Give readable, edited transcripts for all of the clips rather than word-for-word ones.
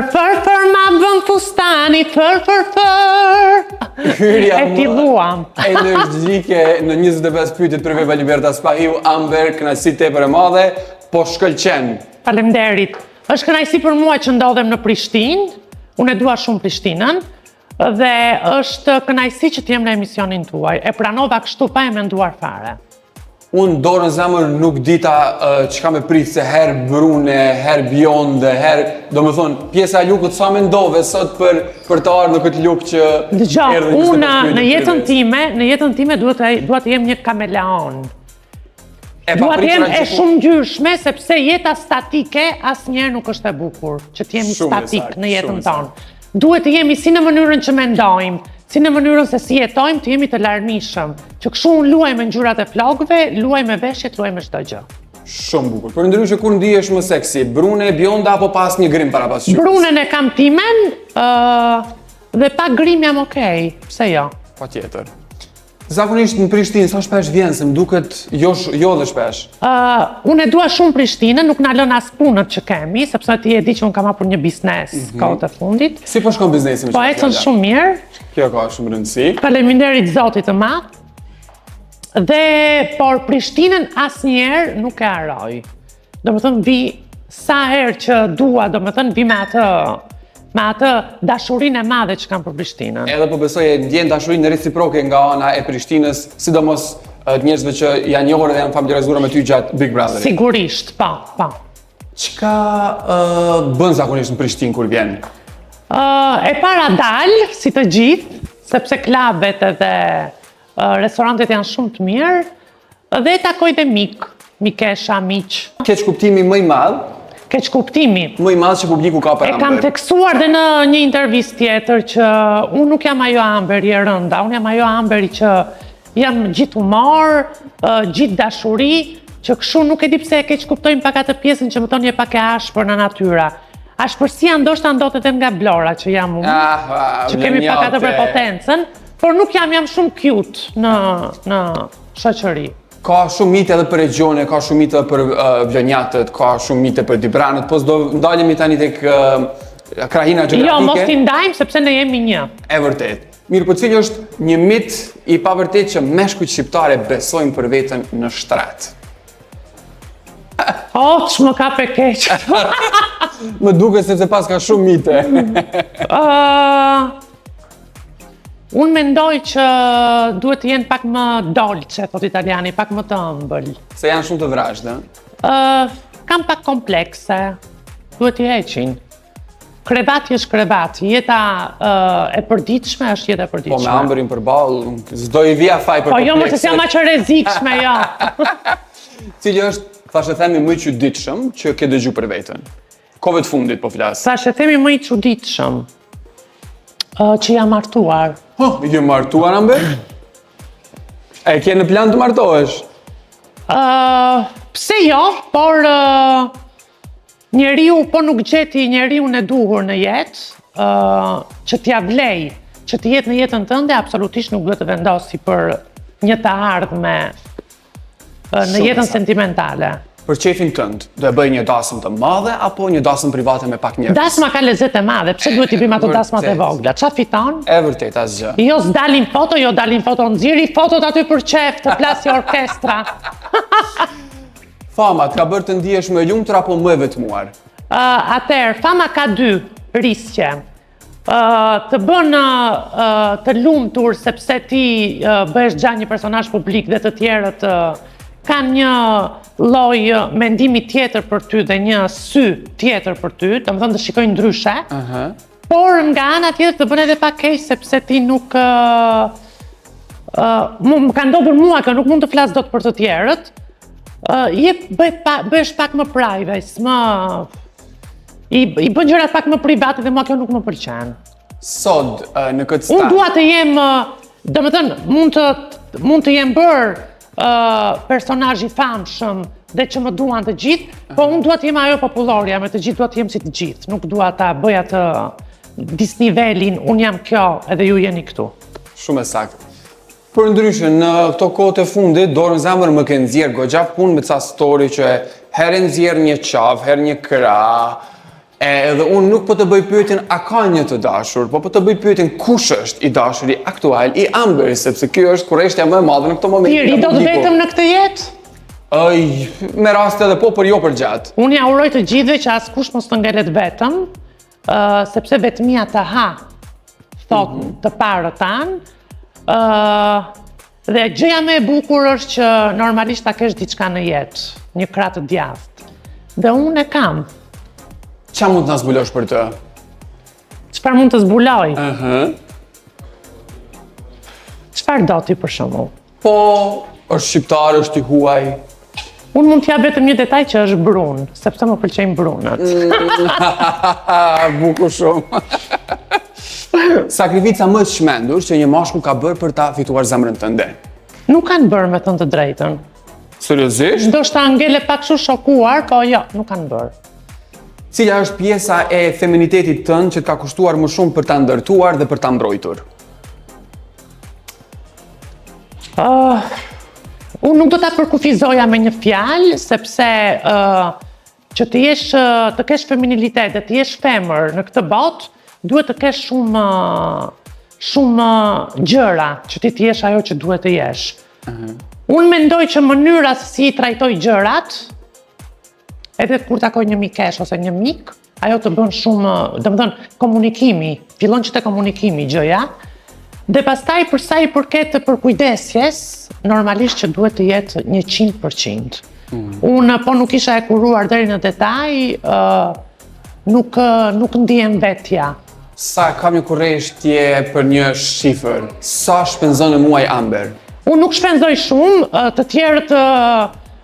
Fër ma bën fustani, fër. Hyrja E filluam. energjike në 25 pyetjet për Veva Libertas Spahiu, Amber, kënaqësi tepër e madhe, po shkëlqen. Faleminderit. Është kënaqësi për mua që ndodhem në Prishtinë. Unë e dua shumë Prishtinën dhe është kënaqësi që të jem në emisionin tuaj. E pranova kështu pa e menduar fare. Unë dorë në zemër nuk dita çka me prit se herë Brune, herë Bjonde, do më thonë, pjesa e lukut sa mendove sot për të ardhur në këtë luk që Dëgjoj, unë në jetën time dua të jem një kameleon. Dua të jem e shumë ngjyrshme sepse jeta statike asnjëherë nuk është e bukur, që të jemi statik në jetën tonë. Duhet të jemi si në mënyrën që mendojmë, si në mënyrën se si jetojmë, të jemi të larmishëm. Që kështu unë luaj me ngjyrat e flokëve, luaj me veshjet, luaj me çdo gjë. Shumë bukur. Për ndryshe kur ndihesh më seksi, Brune, Bjonda apo pas një grim para pas qytetës? Brunen e kam timen dhe pa grim jam okej. Pse jo? Patjetër. Zakonisht në Prishtinë sa shpesh vjen, se më duket jo dhe shpesh. Unë e dua shumë Prishtinën, nuk na lën as punët që kemi, sepse ti e di që unë kam hapur një biznes kohët e fundit. Si po shkon biznesi me Po ecën shumë mirë. Kjo ka shumë rëndësi. Faleminderit Zotit të madh. Por Prishtinën asnjëherë nuk e harroj. Domethënë vi sa herë që dua, domethënë vi me atë dashurinë e madhe që kam për Prishtinën. Edhe po besoj e ndjen dashurinë reciproke nga ana e Prishtinës, sidomos të njerëzve që janë njohur dhe janë familiarizuar me ty gjatë Big Brotherit. Sigurisht, po. Çka bën zakonisht në Prishtinë kur vjen? E para dal, si të gjithë, sepse klubet edhe restorantet janë shumë të mirë, dhe takoj dhe mikesha, miq. Keq kuptimi më i madh? Keq kuptimi. Më i madh që publiku ka për Amber. E kam tekstuar dhe në një intervistë tjetër që unë nuk jam ajo Amberi e rënda, unë jam ajo Amberi që jam gjithë humor, gjithë dashuri, që kështu nuk e di pse e keq kuptojmë pak atë pjesën që më thoni e pak e ashpër në natyra. Ashpërsia ndoshta ndodhet edhe nga Vlora që jam unë, që kemi pak atë prepotencën, por nuk jam shumë cute në shoqëri. Ka shumë mite edhe për regjone, ka shumë mite për Vlonjatët, ka shumë mite për Dibranët, po s'do ndalemi tani tek krahina gjeografike. Jo, mos t'i ndajmë sepse ne jemi një. E vërtet. Mirë, po cili është një mit i pavërtet që meshkujt shqiptare besojnë për veten në shtrat? Që më ka për keq. Më duket sepse pas ka shumë mite. Unë mendoj që duhet të jenë pak më dolce, thot italiani, pak më të ëmbël. Se janë shumë të vrashtë, Kam pak komplekse, duhet t'i heqin. Krevati është krevati, jeta e përditshme është jeta e përditshme. Po me Amberin përballë, s'do i vija faj për komplekse. Po jo, më se jam aq e rrezikshme, jo. Cili është, thashë themi, më i çuditshëm që ke dëgju për veten? Kohëve të fundit po flas. Thashë themi më i çuditshëm që jam martuar. Je martuar, Amber? E ke në plan të martohesh? Pse jo, por njeriu po nuk gjeti njeriun e duhur në jetë, që t'ja vlej, që të jetë në jetën tënde, absolutisht nuk duhet të vendosi për një të ardhme në jetën sentimentale. Për qefin tënd, do e bëj një dasëm të madhe apo një dasëm private me pak njerëz? Dasma ka lezet e madhe, pse duhet i bëjmë ato dasmat e vogla? Qa fiton? E vërtet, asgjë. Jo s'dalin foto, nxirri fotot aty për qef, të plasë orkestra. Fama, t'ka bërë të ndihesh më e lumtur apo më e vetmuar? Atëherë, fama ka dy risqe. Të bën të lumtur sepse ti bëhesh gjatë një personazh publik dhe të tjerët kanë një lloj mendimi tjetër për ty dhe një sy tjetër për ty, domethënë të shikojnë ndryshe. Por nga ana tjetër të bën edhe pak keq sepse ti nuk më ka ndodhur mua që nuk mund të flas dot për të tjerët. Bëhesh pak më private, i bën gjërat pak më private dhe mua kjo nuk më pëlqen. Sot në këtë stad. Unë dua të jem, domethënë mund të jem bërë personazh i famshëm dhe që më duan të gjithë, po unë dua të jem ajo popullorja, me të gjithë dua të jem si të gjithë, nuk dua ta bëj atë disnivelin, unë jam kjo edhe ju jeni këtu. Shumë e saktë. Për ndryshe, në këto kohët e fundit, dorë në zemër më ke nxjerr goxha punë me ca story që herë nxjerr një qaf, herë një krah, Edhe unë nuk po të bëj pyetjen a ka një të dashur, po të bëj pyetjen kush është i dashuri aktual i Amberi, sepse kjo është kurreshtja më e madhe në këtë moment. Ti ridot vetëm në këtë jetë? Me raste edhe po, por jo për gjatë. Unë ja uroj të gjithëve që askush mos të ngelet vetëm, sepse vetmia të ha, thot të parë tanë, dhe gjëja më e bukur është që normalisht ta kesh diçka në jetë, një krah të djathtë. Dhe unë e kam. Qa mund të na zbulosh për të? Çfarë mund të zbuloj? Çfarë do ti për shembull? Po, është shqiptar, është i huaj. Unë mund t'jap vetëm një detaj që është brun, sepse më pëlqejnë brunat. Bukur shumë. Sakrifica më të shmendur që një mashkull ka bërë për ta fituar zemrën tënde. Nuk kanë bërë, me thënë të drejtën. Seriozisht? Ndoshta ngele pak kështu shokuar, po jo, nuk kanë bërë. Cila është pjesa e feminitetit tënd që ka kushtuar më shumë për ta ndërtuar dhe për ta mbrojtur? Unë nuk do ta përkufizoja me një fjalë, sepse që të kesh feminilitet dhe të jesh femër në këtë botë, duhet të kesh shumë gjëra që ti të jesh ajo që duhet të jesh. Unë mendoj që mënyra se si i trajtoj gjërat, edhe kur takoj një mikesh ose një mik, ajo të bën shumë, domethënë komunikimi, fillon që te komunikimi gjëja, dhe pastaj për sa i përket të përkujdesjes, normalisht që duhet të jetë 100%. Unë po nuk isha e kuruar deri në detaj, nuk ndihem vetja. Sa kam një kurreshtje për një shifër? Sa shpenzon në muaj Amber? Unë nuk shpenzoj shumë, të tjerët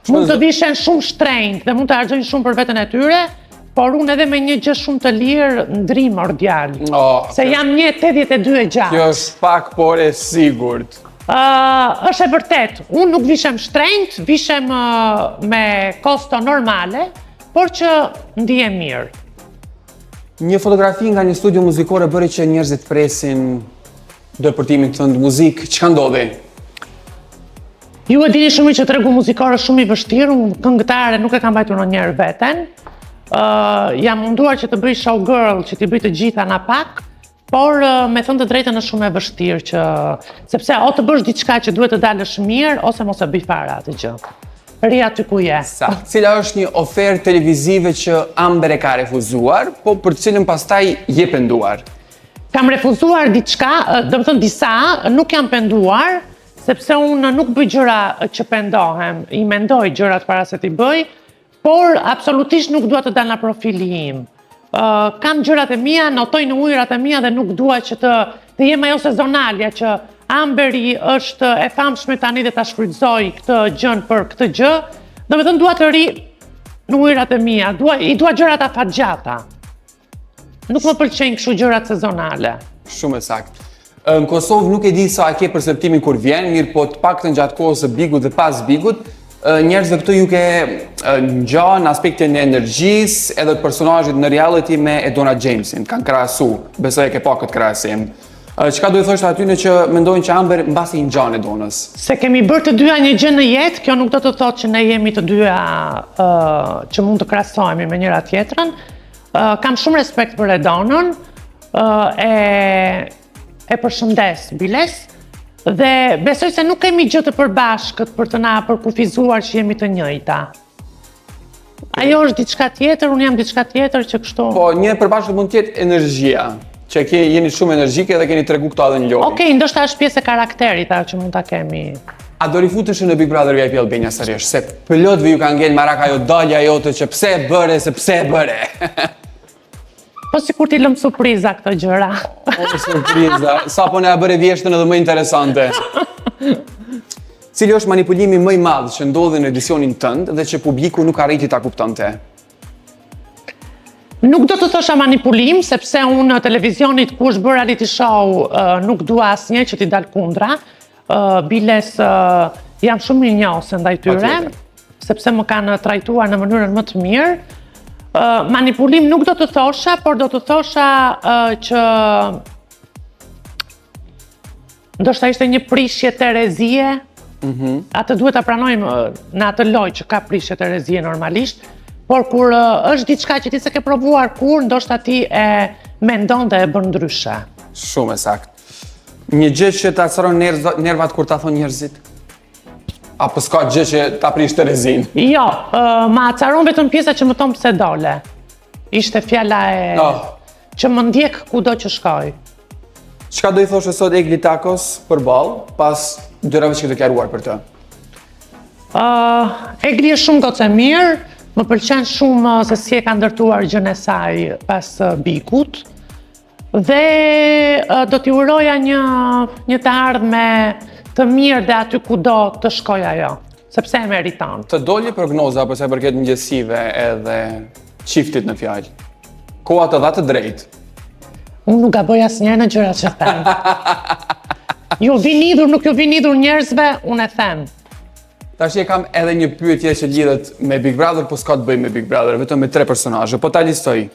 mund të vishen shumë shtrenjtë dhe mund të harxojnë shumë për veten e tyre, por unë edhe me një gjë shumë të lirë ndrim ordial. Se jam 1,82 e gjatë. Kjo është pak, por e sigurt. Është e vërtet, unë nuk vishem shtrenjtë, vishem me kosto normale, por që ndihem mirë. Një fotografi nga një studio muzikore bëri që njerëzit presin dëpërtimin tënd muzikë, çka ndodhi? Ju e dini shumë që tregu muzikor është shumë i vështirë, unë këngëtare nuk e kam mbajtur ndonjëherë veten. Jam munduar që të bëj showgirl, që t'i bëj të gjitha na pak, por me thënë të drejtën është shumë e vështirë sepse o të bësh diçka që duhet të dalësh mirë ose mos e bëj fare atë gjë. Ri aty ku je. Cila është një ofertë televizive që Amber e ka refuzuar, po për të cilën pastaj je penduar? Kam refuzuar diçka, domethënë disa, nuk jam penduar, sepse unë nuk bëj gjëra që pendohem, i mendoj gjërat para se t'i bëj, por absolutisht nuk dua të dal nga profili im. Kam gjërat e mia, notoj në ujërat e mia dhe nuk dua që të jem ajo sezonalja që Amberi është e famshme tani dhe ta shfrytëzoj këtë gjën për këtë gjë. Domethënë dua të ri në ujërat e mia, i dua gjërat afatgjata. Nuk më pëlqejnë kështu gjërat sezonale. Shumë e saktë. Në Kosovë nuk e di sa e ke perceptimin kur vjen, mirë po të paktën gjatë kohës së bigut dhe pas bigut, njerëzve këtu ju ke ngjan aspektin e energjisë edhe personazhit në reality me Edona Jamesin, kanë krahasu, besoj e ke pa këtë krahasim. Çka do i thosh atyre që mendojnë që Amber mbasi i ngjan Edonës? Se kemi bërë të dyja një gjë në jetë, kjo nuk do të thotë që ne jemi të dyja që mund të krahasohemi me njëra tjetrën. Kam shumë respekt për Edonën, e përshëndes Biles, dhe besoj se nuk kemi gjë të përbashkët për të na përkufizuar që jemi të njëjta. Ajo është diçka tjetër, unë jam diçka tjetër që kështu. Po, një përbashkët mund të jetë energjia, që jeni shumë energjike dhe keni tregu këto edhe në lojë. Okej, ndoshta është pjesë e karakterit ajo që mund ta kemi. A do rifutesh në Big Brother VIP Albania sërish, se pëllotëve ju ka ngel marak ajo dalja jote që pse e bëre, se pse e bëre. Po sikur ti lëm surpriza këto gjëra. O, surpriza, sa po ne a bëre vjeshtën edhe më interesante. Cili është manipulimi më i madh që ndodhi në edicionin tënd dhe që publiku nuk arriti ta kuptonte? Nuk do të thosha manipulim, sepse unë në televizionit ku është bërë reality show nuk dua asnjë që t'i dal kundra. Biles jam shumë mirënjohëse ndaj tyre, sepse më kanë trajtuar në mënyrën më të mirë. Manipulim nuk do të thosha, por do të thosha që ndoshta ishte një prishje terezie. Atë duhet ta pranojmë në atë lojë që ka prishje terezie normalisht, Por kur është diçka që ti se ke provuar kur, ndoshta ti e mendon dhe e bën ndryshe. Shumë e sakt. Një gjë që ta acaron nervat kur ta thon njerëzit? Apo s'ka gjë që ta prish të rezin? Jo, ma acaron vetëm pjesa që më thon pse dole. Ishte fjala që më ndjek kudo që shkoj. Çka do i thoshe sot Egli Takos për ballë pas dyrave që ke deklaruar për të? Egli është shumë gocë e mirë, më pëlqen shumë se si e ka ndërtuar gjën e saj pas bikut. Dhe do t'i uroja një të ardhme të mirë dhe aty kudo të shkoj ajo, sepse e meriton. Të doli prognoza për sa i përket mëngjesive edhe çiftit në fjalë. Koha të dha të drejtë. Unë nuk gaboj asnjëherë në gjërat që them. Ju vin idhur, nuk ju vin idhur njerëzve, unë e them. Tash e kam edhe një pyetje që lidhet me Big Brother, po s'ka të bëjë me Big Brother, vetëm me 3 personazhe. Po ta listoj.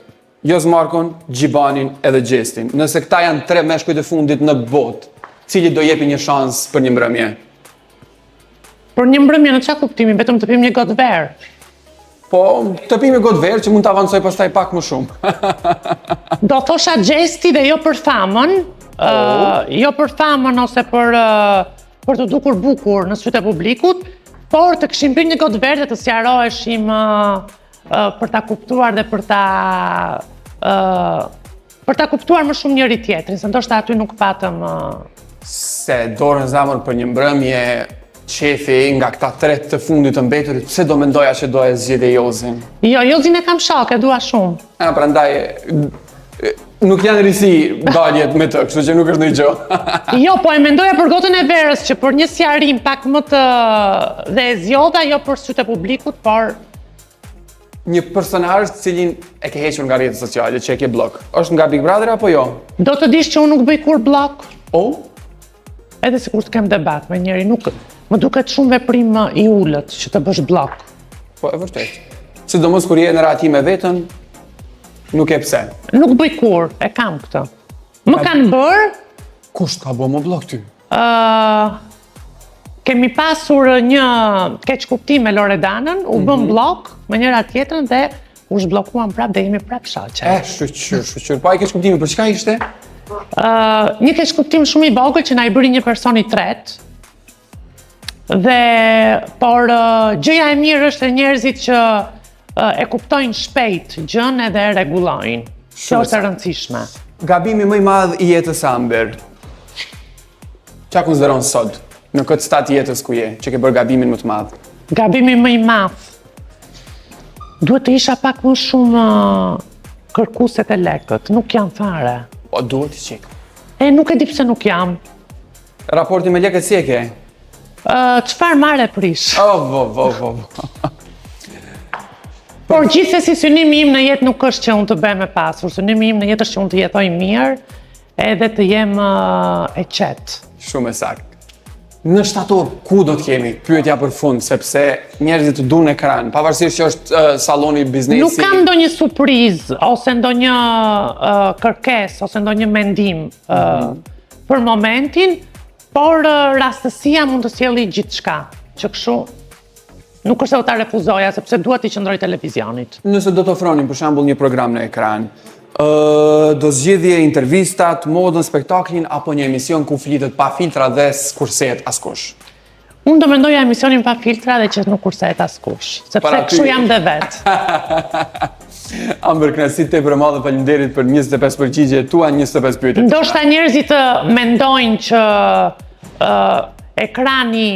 Jos Markon, Gjibanin edhe Gjestin. Nëse këta janë 3 meshkujt e fundit në botë, cili do jepi një shans për një mbrëmje? Për një mbrëmje në çfarë kuptimi? Vetëm të pim një gotë verë. Po, të pim një gotë verë që mund të avancoj pastaj pak më shumë. Do thosha Gjesti dhe jo për famën, jo për famën ose për të dukur bukur në sytë e publikut, por të kishim pirë një gotë verë dhe të sqaroheshim për ta kuptuar dhe për ta kuptuar më shumë njëri tjetrin, se ndoshta aty nuk patëm Se dorën zamër për një mbrëmje qefi nga këta 3 të fundit të mbeturit, pse do mendoja që do e zgjidhje Jozin? Jo, Jozin e kam shok, e dua shumë. Prandaj nuk janë risi daljet me të, kështu që nuk është ndonjë gjë. Jo, po e mendoja për gotën e verës që për një sqarim pak më të dhe e zgjodha jo për sytë e publikut, por një personazh cilin e ke hequr nga rrjetet sociale, që e ke blok. Është nga Big Brother apo jo? Do të dish që unë nuk bëj kur blok. Edhe sikur të kem debat me njëri, nuk më duket shumë veprim i ulët që të bësh blok. Po, e vërtet. Sidomos kur je në rahati me veten, nuk e pse. Nuk bëj kur, e kam këtë. Më kanë bërë. Kush ka bë më blok ty? Kemi pasur një keq kuptim me Loredanën, u bëm blok me njëra tjetrën dhe u zhbllokuam prapë dhe jemi prapë shoqe. Shqyr. Pa i keq kuptimi, për çka ishte? Një keq kuptim shumë i vogël që na i bëri një person i tretë. Por gjëja e mirë është e njerëzit që e kuptojnë shpejt gjën edhe e rregullojnë. Kjo është e rëndësishme. Gabimi më i madh i jetës Amber. Çfarë konsideron sot në këtë stat jetës ku je, që ke bërë gabimin më të madh? Gabimi më i madh. Duhet të isha pak më shumë kërkuese të lekët, nuk jam fare. Po duhet i qik. Nuk e di pse nuk jam. Raporti me lekët si e ke? Çfarë marrë prish? Por gjithsesi synimi im në jetë nuk është që unë të bëhem e pasur, synimi im në jetë është që unë të jetoj mirë edhe të jem e qetë. Shumë e sakt. Në shtator, ku do të kemi? Pyetja për fund, sepse njerëzit të duan ekran, pavarësisht që është salloni biznesi. Nuk kam ndonjë surprizë ose ndonjë kërkesë ose ndonjë mendim për momentin, por rastësia mund të sjellë gjithçka, që kështu nuk është se u ta refuzoja, sepse dua t'i qëndroj televizionit. Nëse do të ofronin për shembull një program në ekran, do zgjidhje intervistat, modën, spektaklin apo një emision ku flitet pa filtra dhe s'kursehet askush? Unë do mendoja emisionin pa filtra dhe që nuk kursehet askush, sepse kështu jam dhe vetë. Amber, kënaqësi tepër e madhe, faleminderit për 25 përgjigje tua, 25 pyetje. Ndoshta njerëzit mendojnë që ekrani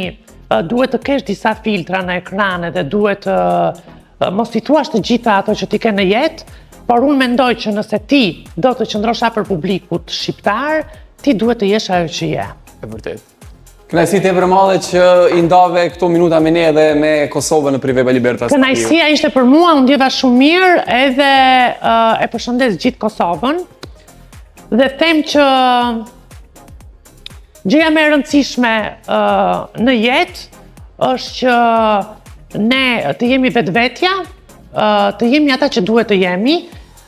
duhet të kesh disa filtra në ekran dhe duhet mos i thuash të gjitha ato që ti ke në jetë, por unë mendoj që nëse ti do të qëndrosh afër publikut shqiptar, ti duhet të jesh ajo që je. E vërtet. Kënaqësi tepër e madhe që i ndave këto minuta me ne dhe me Kosovën në Priveva Libertas. Kënaqësia ishte për mua, unë ndjeva shumë mirë edhe e përshëndes gjithë Kosovën dhe them që gjëja më e rëndësishme në jetë është që ne të jemi vetvetja, të jemi ata që duhet të jemi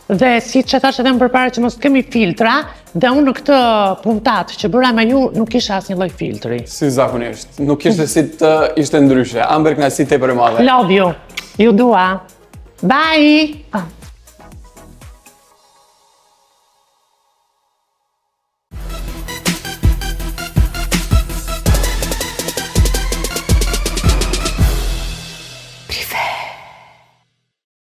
dhe si që thash edhe më përpara që mos kemi filtra dhe unë në këtë puntat që bëra me ju nuk kisha asnjë lloj filtri. Si zakonisht, nuk ishte si të ishte ndryshe. Amber, kënaqësi tepër e madhe. Love you. Ju dua. Bye!